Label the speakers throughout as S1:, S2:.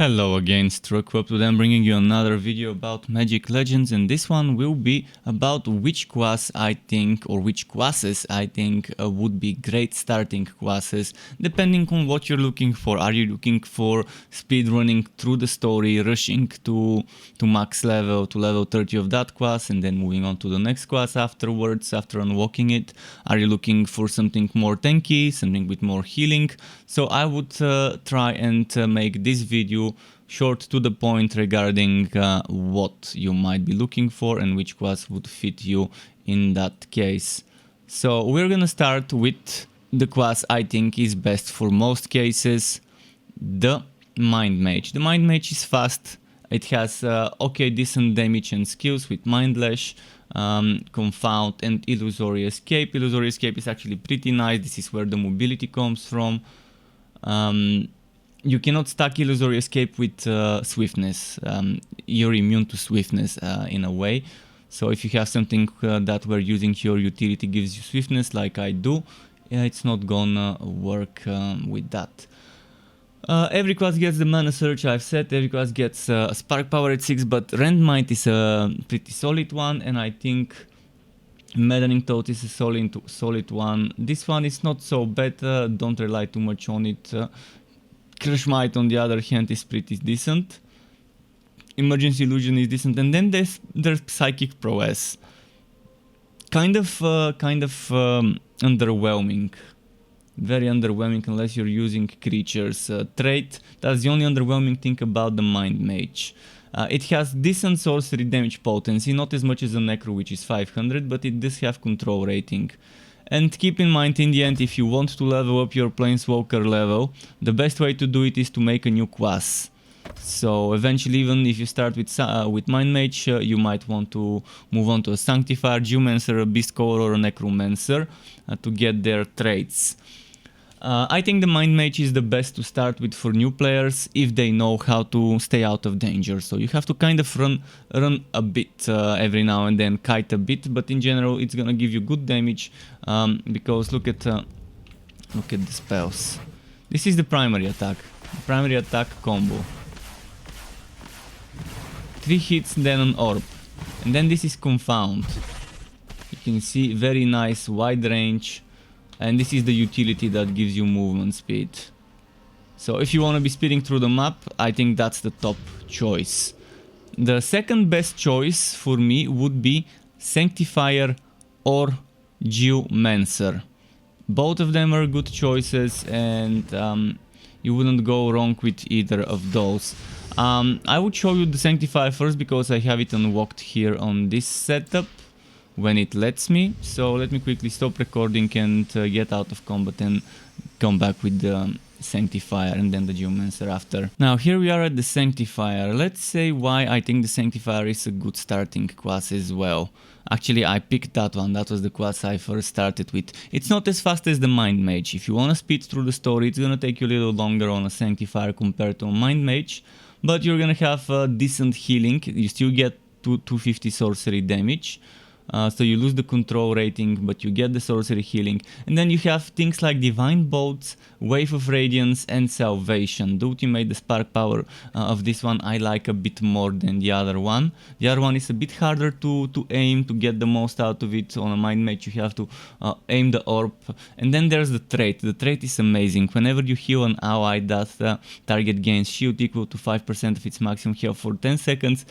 S1: Hello again, Struckweb. Today I'm bringing you another video about Magic Legends, and this one will be about which class I think, or which classes I think would be great starting classes, depending on what you're looking for. Are you looking for speedrunning through the story, rushing to max level, to level 30 of that class, and then moving on to the next class afterwards, after unlocking it? Are you looking for something more tanky, something with more healing? So I would try and make this video short to the point regarding what you might be looking for and which class would fit you in that case. So we're gonna start with the class I think is best for most cases, the Mind Mage. The Mind Mage is fast, it has okay decent damage and skills with Mind Lash, Confound and Illusory Escape. Illusory Escape is actually pretty nice, this is where the mobility comes from. You cannot stack Illusory Escape with Swiftness. You're immune to Swiftness in a way. So if you have something that where using your utility gives you Swiftness like I do, it's not gonna work with that. Every class gets the Mana Search, I've said. Every class gets a Spark Power at 6, but Rend Might is a pretty solid one, and I think Maddening Thought is a solid one. This one is not so bad, don't rely too much on it. Crush Might on the other hand is pretty decent. Emergency Illusion is decent, and then there's Psychic Prowess. Kind of underwhelming. Very underwhelming unless you're using creatures. Trait, that's the only underwhelming thing about the Mind Mage. It has decent sorcery damage potency, not as much as a Necro, which is 500, but it does have control rating. And keep in mind, in the end, if you want to level up your Planeswalker level, the best way to do it is to make a new class. So eventually, even if you start with Mind Mage, you might want to move on to a Sanctifier, Geomancer, a Beastcaller or a Necromancer to get their traits. I think the Mind Mage is the best to start with for new players if they know how to stay out of danger. So you have to kind of run a bit every now and then, kite a bit, but in general it's gonna give you good damage because look at the spells. This is the primary attack combo. 3 hits, then an orb, and then this is Confound. You can see very nice wide range. And this is the utility that gives you movement speed. So if you want to be speeding through the map, I think that's the top choice. The second best choice for me would be Sanctifier or Geomancer. Both of them are good choices, and you wouldn't go wrong with either of those. I would show you the Sanctifier first because I have it unlocked here on this setup when it lets me. So let me quickly stop recording and get out of combat and come back with the Sanctifier and then the Geomancer after. Now here we are at the Sanctifier. Let's say why I think the Sanctifier is a good starting class as well. Actually, I picked that one, that was the class I first started with. It's not as fast as the Mind Mage. If you want to speed through the story, it's gonna take you a little longer on a Sanctifier compared to a Mind Mage, but you're gonna have decent healing. You still get 250 sorcery damage. So you lose the control rating, but you get the sorcery healing. And then you have things like Divine Bolts, Wave of Radiance and Salvation. The ultimate, the spark power of this one I like a bit more than the other one. The other one is a bit harder to aim, to get the most out of it. On a Mind Mage you have to aim the orb. And then there's the trait. The trait is amazing. Whenever you heal an ally, that target gains shield equal to 5% of its maximum health for 10 seconds.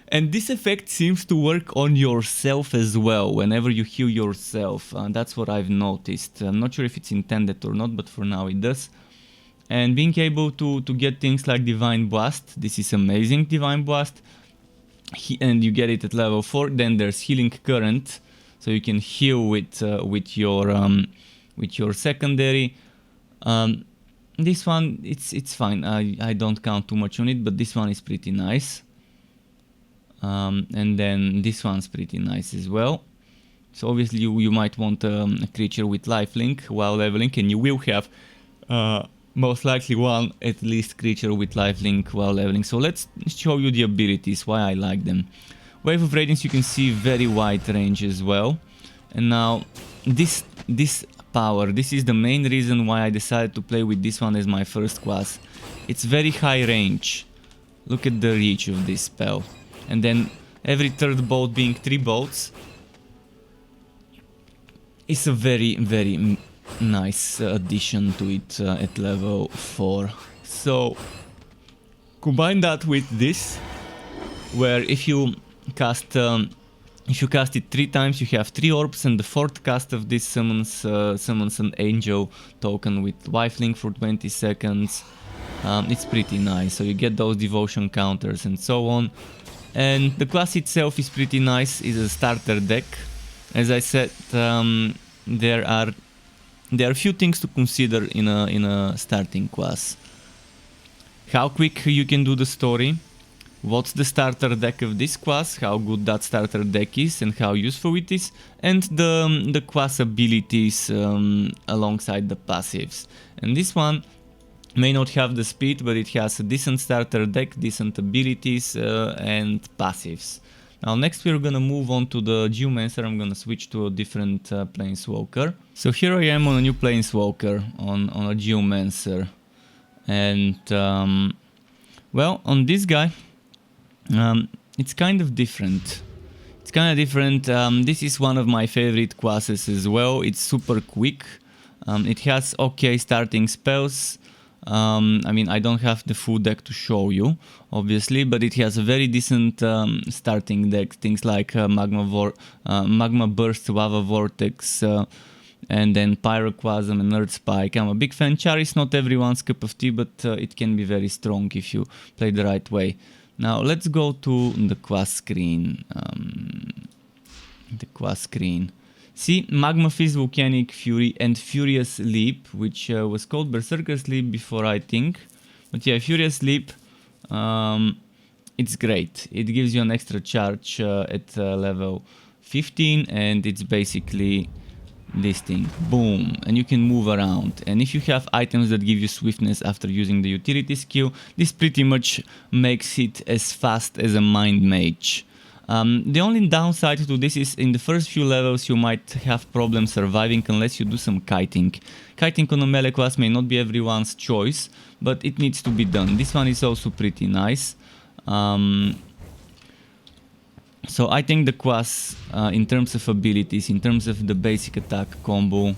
S1: And this effect seems to work on yourself as well, whenever you heal yourself. That's what I've noticed. I'm not sure if it's intended or not, but for now it does. And being able to get things like Divine Blast, this is amazing, Divine Blast. And you get it at level 4. Then there's Healing Current, so you can heal with your secondary. This one, it's fine, I don't count too much on it, but this one is pretty nice. And then this one's pretty nice as well. So obviously you might want a creature with lifelink while leveling, and you will have most likely one at least creature with lifelink while leveling. So let's show you the abilities, why I like them. Wave of Radiance, you can see very wide range as well. And now this power. This is the main reason why I decided to play with this one as my first class. It's very high range. Look at the reach of this spell. And then every third bolt being 3 bolts. It's a very, very nice addition to it at level 4. So combine that with this, where if you cast it 3 times, you have 3 orbs, and the 4th cast of this summons an angel token with lifelink for 20 seconds. It's pretty nice, so you get those devotion counters and so on. And the class itself is pretty nice. It's a starter deck. As I said, there are a few things to consider in a starting class. How quick you can do the story, what's the starter deck of this class, how good that starter deck is and how useful it is, and the class abilities alongside the passives. And this one may not have the speed, but it has a decent starter deck, decent abilities and passives. Now next we're gonna move on to the Geomancer. I'm gonna switch to a different Planeswalker. So here I am on a new Planeswalker, on a Geomancer. And well, on this guy, it's kind of different. This is one of my favorite classes as well. It's super quick. It has okay starting spells. I mean, I don't have the full deck to show you, obviously, but it has a very decent starting deck. Things like Magma Burst, Lava Vortex, and then Pyroclasm and Earth Spike. I'm a big fan. Char is not everyone's cup of tea, but it can be very strong if you play the right way. Now let's go to the class screen. See, Magma Fizz, Volcanic Fury and Furious Leap, which was called Berserker's Leap before, I think. But yeah, Furious Leap, it's great. It gives you an extra charge at level 15, and it's basically this thing. Boom. And you can move around. And if you have items that give you swiftness after using the utility skill, this pretty much makes it as fast as a Mind Mage. The only downside to this is in the first few levels you might have problems surviving unless you do some kiting. Kiting on a melee class may not be everyone's choice, but it needs to be done. This one is also pretty nice. So I think the class, in terms of abilities, in terms of the basic attack combo,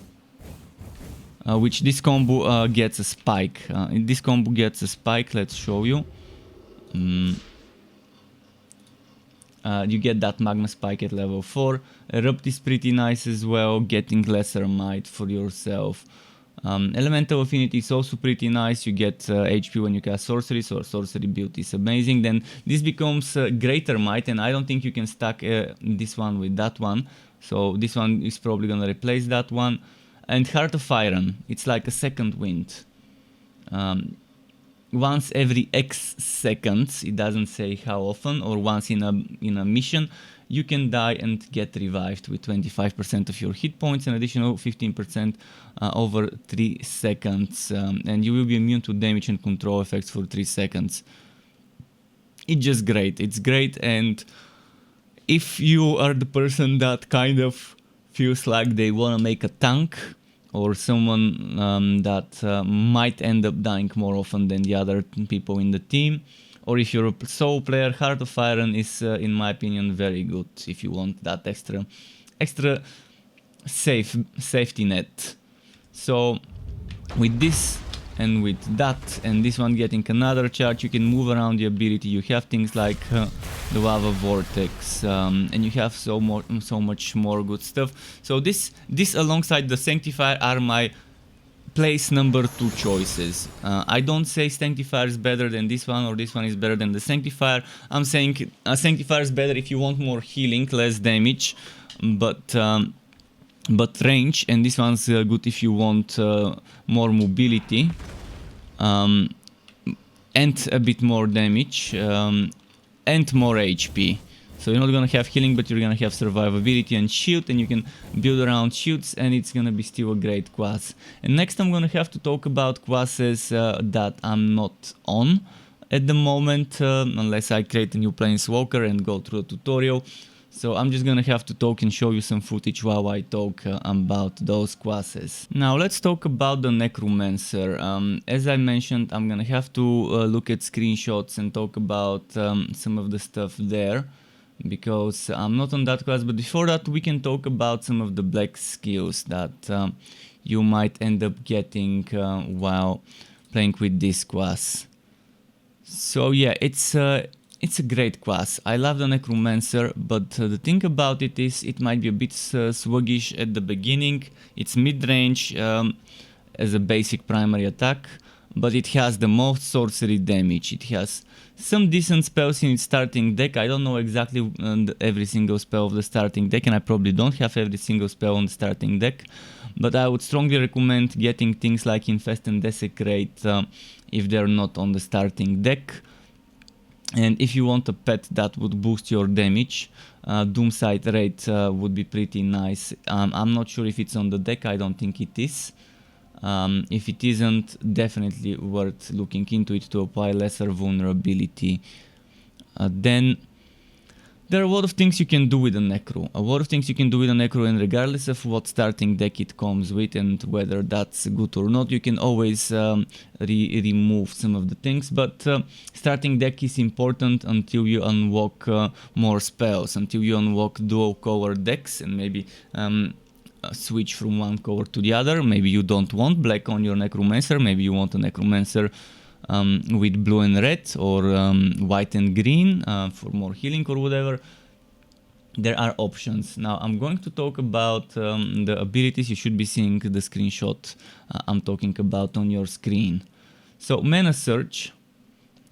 S1: which this combo gets a spike. This combo gets a spike, let's show you. You get that Magma Spike at level 4. Erupt is pretty nice as well, getting Lesser Might for yourself. Elemental Affinity is also pretty nice. You get HP when you cast Sorcery, so Sorcery build is amazing. Then this becomes Greater Might, and I don't think you can stack this one with that one. So this one is probably gonna replace that one. And Heart of Iron, it's like a second wind. Once every X seconds, it doesn't say how often, or once in a mission, you can die and get revived with 25% of your hit points, an additional 15% over 3 seconds, and you will be immune to damage and control effects for 3 seconds. It's just great. It's great, and if you are the person that kind of feels like they want to make a tank, or someone that might end up dying more often than the other people in the team, or if you're a soul player, Heart of Iron is, in my opinion, very good if you want that extra safety net. So with this and with that, and this one getting another charge, you can move around the ability. You have things like the Lava Vortex, and you have so much more good stuff. So this alongside the Sanctifier are my place number 2 choices. I don't say Sanctifier is better than this one, or this one is better than the Sanctifier. I'm saying Sanctifier is better if you want more healing, less damage, but range, and this one's good if you want more mobility and a bit more damage and more HP. So you're not gonna have healing, but you're gonna have survivability and shield, and you can build around shields, and it's gonna be still a great class. And next I'm gonna have to talk about classes that I'm not on at the moment, unless I create a new Planeswalker and go through a tutorial. So I'm just gonna have to talk and show you some footage while I talk about those classes. Now let's talk about the Necromancer. As I mentioned, I'm gonna have to look at screenshots and talk about some of the stuff there, because I'm not on that class. But before that, we can talk about some of the black skills that you might end up getting while playing with this class. So yeah, it's a great class. I love the Necromancer, but the thing about it is it might be a bit sluggish at the beginning. It's mid-range as a basic primary attack, but it has the most sorcery damage. It has some decent spells in its starting deck. I don't know exactly every single spell of the starting deck, and I probably don't have every single spell on the starting deck, but I would strongly recommend getting things like Infest and Desecrate if they're not on the starting deck. And if you want a pet that would boost your damage, Doomside Rate would be pretty nice. I'm not sure if it's on the deck, I don't think it is. If it isn't, definitely worth looking into it to apply lesser vulnerability. Then there are a lot of things you can do with a Necro. And regardless of what starting deck it comes with and whether that's good or not, you can always remove some of the things. But starting deck is important until you unlock more spells, until you unlock dual color decks, and maybe switch from one color to the other. Maybe you don't want black on your Necromancer, maybe you want a Necromancer with blue and red, or white and green for more healing or whatever. There are options. Now I'm going to talk about the abilities. You should be seeing the screenshot I'm talking about on your screen. So Mana Search,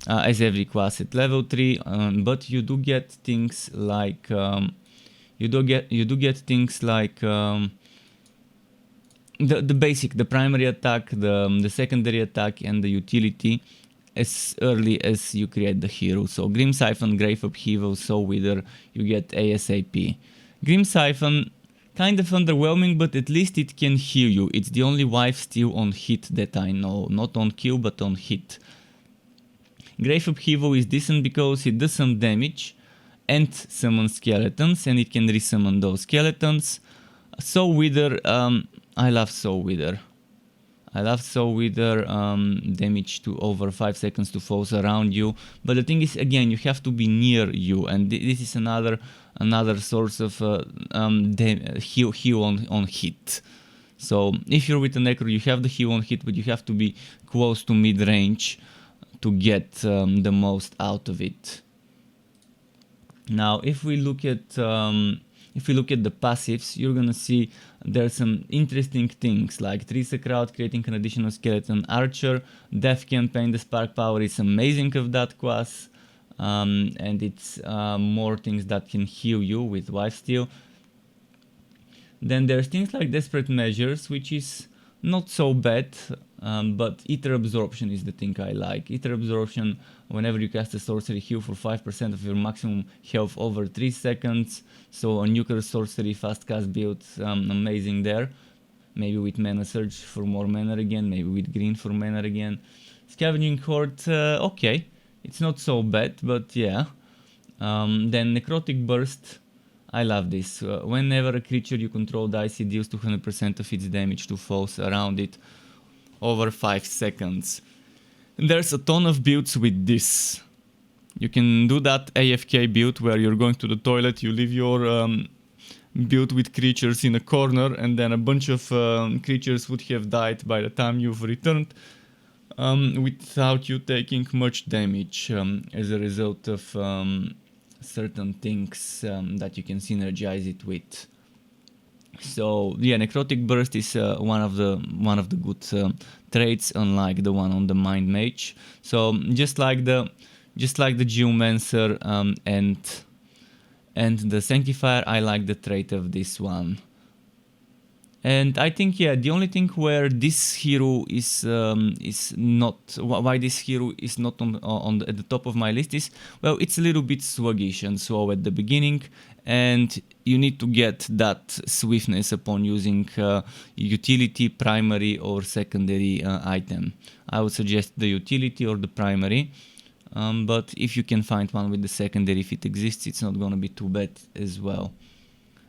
S1: as every class at level 3, but you do get things like the basic, the primary attack, the secondary attack, and the utility as early as you create the hero. So Grim Siphon, Grave Upheaval, Soul Wither, you get ASAP. Grim Siphon, kind of underwhelming, but at least it can heal you. It's the only wife steal on hit that I know, not on kill but on hit. Grave Upheaval is decent because it does some damage and summons skeletons, and it can resummon those skeletons. Soul Wither, I love Soul Wither. Damage to over 5 seconds to foes around you. But the thing is, again, you have to be near you, and this is another source of heal on hit. So if you're with a Necro, you have the heal on hit, but you have to be close to mid-range to get the most out of it. Now, if we look at the passives, you're gonna see there's some interesting things like Trisa Crowd, creating an additional skeleton archer, Death Campaign. The spark power is amazing of that class, and it's more things that can heal you with lifesteal. Then there's things like Desperate Measures, which is not so bad, but Ether Absorption is the thing I like. Ether Absorption, whenever you cast a sorcery, heal for 5% of your maximum health over 3 seconds. So a nuclear sorcery fast cast build, amazing there. Maybe with Mana Surge for more mana again, maybe with green for mana again. Scavenging Horde, okay, it's not so bad, but yeah. Then Necrotic Burst, I love this. Whenever a creature you control dies, it deals 200% of its damage to foes around it over 5 seconds. And there's a ton of builds with this. You can do that AFK build where you're going to the toilet, you leave your build with creatures in a corner, and then a bunch of creatures would have died by the time you've returned without you taking much damage as a result of certain things that you can synergize it with. So yeah, Necrotic Burst is one of the good traits, unlike the one on the Mind Mage. So just like the Geomancer and the Sanctifier, I like the trait of this one. And I think, yeah, the only thing where this hero is not, why this hero is not at the top of my list is, well, it's a little bit sluggish and slow at the beginning, and you need to get that swiftness upon using utility, primary or secondary item. I would suggest the utility or the primary. but if you can find one with the secondary, if it exists, it's not gonna be too bad as well.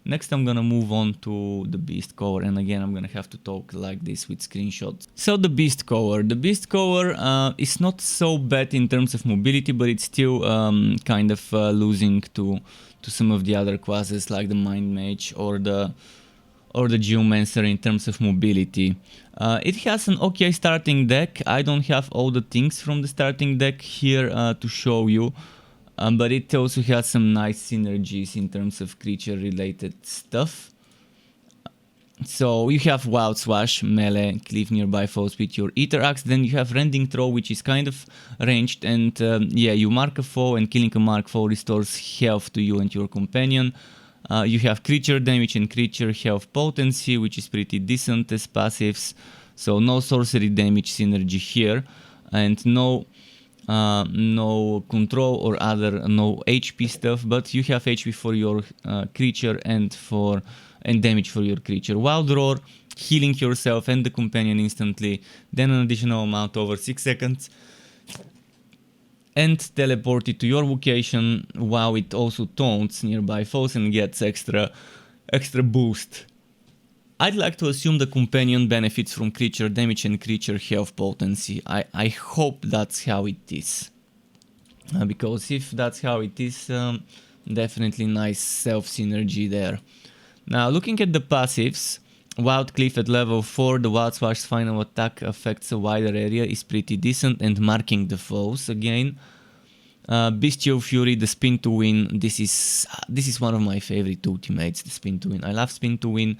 S1: Next I'm gonna move on to the Beastcaller, and again I'm gonna have to talk like this with screenshots. So the Beastcaller. The Beastcaller is not so bad in terms of mobility, but it's still kind of losing to some of the other classes like the Mind Mage or the Geomancer in terms of mobility. It has an okay starting deck. I don't have all the things from the starting deck here to show you. But it also has some nice synergies in terms of creature related stuff. So you have Wild Swash, melee, cleave nearby foes with your Ether Axe. Then you have Rending Throw, which is kind of ranged, and yeah, you mark a foe and killing a marked foe restores health to you and your companion. You have creature damage and creature health potency, which is pretty decent as passives. So no sorcery damage synergy here, and no control or other no HP stuff, but you have HP for your creature and damage for your creature. Wild Roar, healing yourself and the companion instantly, then an additional amount over 6 seconds, and teleport it to your location, while it also taunts nearby foes and gets extra boost. I'd like to assume the companion benefits from creature damage and creature health potency. I hope that's how it is. Because if that's how it is, definitely nice self-synergy there. Now, looking at the passives, Wild Cliff at level 4, the Wild Swash's final attack affects a wider area, is pretty decent, and marking the foes again. Bestial Fury, the Spin to Win, this is one of my favorite ultimates, the Spin to Win. I love Spin to Win.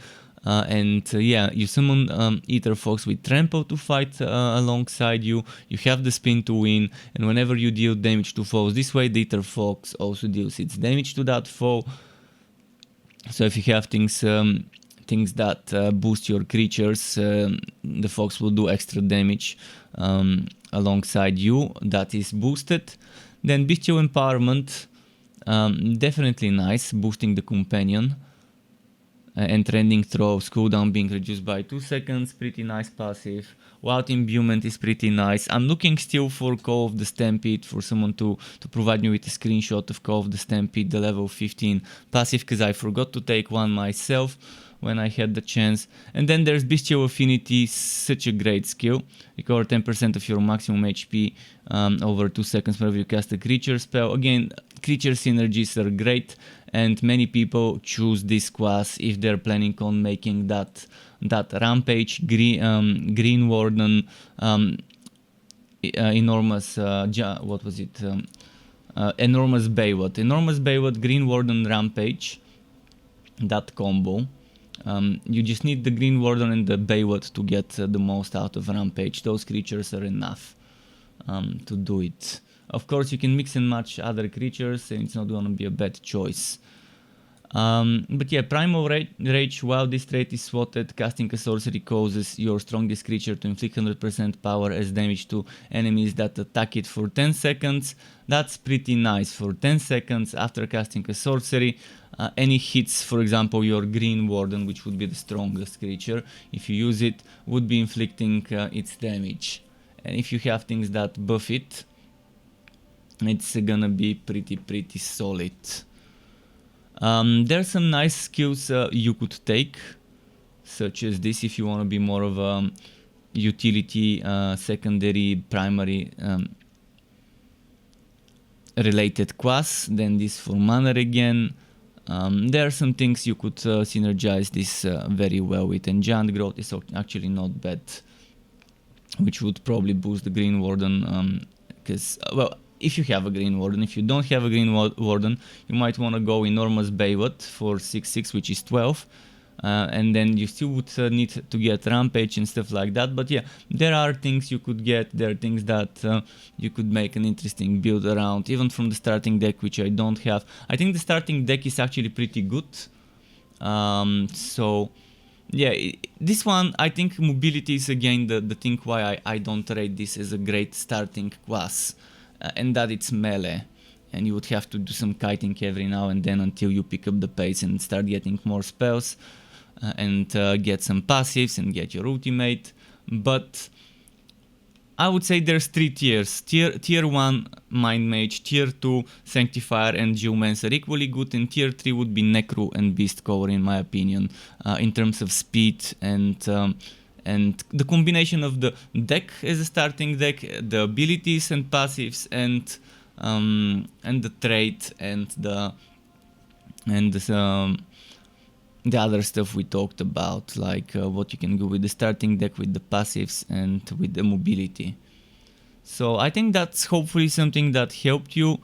S1: Yeah, you summon Ether Fox with Trample to fight alongside you. You have the Spin to Win, and whenever you deal damage to foes this way, the Ether Fox also deals its damage to that foe. So if you have things that boost your creatures, the Fox will do extra damage alongside you. That is boosted. Then Bestial Empowerment, definitely nice, boosting the companion. And Rending Throws, cooldown being reduced by 2 seconds, pretty nice passive. Wild Imbuement is pretty nice. I'm looking still for Call of the Stampede, for someone to provide me with a screenshot of Call of the Stampede, the level 15 passive, because I forgot to take one myself when I had the chance. And then there's Bestial Affinity, such a great skill. Recover 10% of your maximum HP over 2 seconds whenever you cast a creature spell. Again, creature synergies are great, and many people choose this class if they're planning on making that Rampage, Green Warden, enormous, what was it? Enormous Baywat. Enormous Baywat, Green Warden, Rampage, that combo. You just need the Green Warden and the Baywat to get the most out of Rampage. Those creatures are enough to do it. Of course, you can mix and match other creatures, and it's not gonna be a bad choice. But yeah, Primal Rage, while this trait is swatted, casting a sorcery causes your strongest creature to inflict 100% power as damage to enemies that attack it for 10 seconds. That's pretty nice. For 10 seconds after casting a sorcery, any hits, for example your Green Warden, which would be the strongest creature, if you use it, would be inflicting its damage. And if you have things that buff it, it's gonna be pretty solid. There's some nice skills you could take, such as this if you want to be more of a utility, secondary, primary related class. Then this for mana again. There are some things you could synergize this very well with, and Giant Growth is actually not bad, which would probably boost the Green Warden, because, well, if you have a Green Warden. If you don't have a Green Warden, you might want to go Enormous Baywat for 6/6, which is 12. And then you still would need to get Rampage and stuff like that. But yeah, there are things you could get. There are things that you could make an interesting build around, even from the starting deck, which I don't have. I think the starting deck is actually pretty good. So yeah, this one, I think mobility is again the thing why I don't rate this as a great starting class. And that it's melee, and you would have to do some kiting every now and then until you pick up the pace and start getting more spells and get some passives and get your ultimate. But I would say there's 3 tiers. Tier 1 Mind Mage, Tier 2 Sanctifier and Geomancer equally good, and Tier 3 would be Necro and Beastcaller in my opinion, in terms of speed and the combination of the deck as a starting deck, the abilities and passives, and the trait and the other stuff we talked about, like what you can do with the starting deck, with the passives, and with the mobility. So I think that's hopefully something that helped you.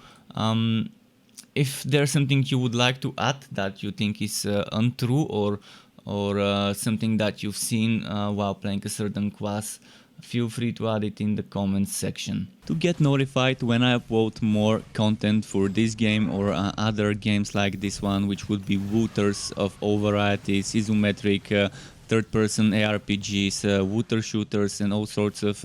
S1: If there's something you would like to add that you think is untrue, or something that you've seen while playing a certain class, feel free to add it in the comments section. To get notified when I upload more content for this game or other games like this one, which would be wooters of all varieties, isometric, third-person ARPGs, wooter shooters, and all sorts of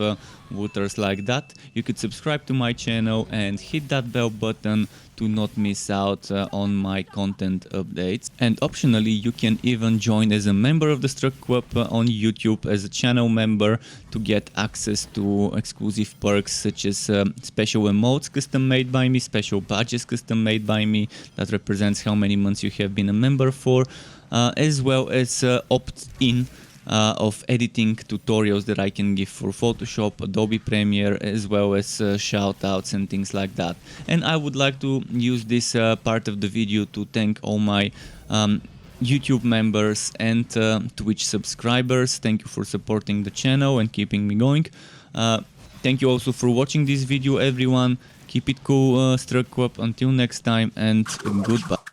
S1: wooters like that, you could subscribe to my channel and hit that bell button to not miss out on my content updates. And optionally, you can even join as a member of the Struck Club on YouTube as a channel member to get access to exclusive perks such as special emotes custom made by me, special badges custom made by me that represents how many months you have been a member for, as well as opt-in of editing tutorials that I can give for Photoshop, Adobe Premiere, as well as shoutouts and things like that. And I would like to use this part of the video to thank all my YouTube members and Twitch subscribers. Thank you for supporting the channel and keeping me going. Thank you also for watching this video, everyone. Keep it cool, Struck Club. Until next time, and goodbye.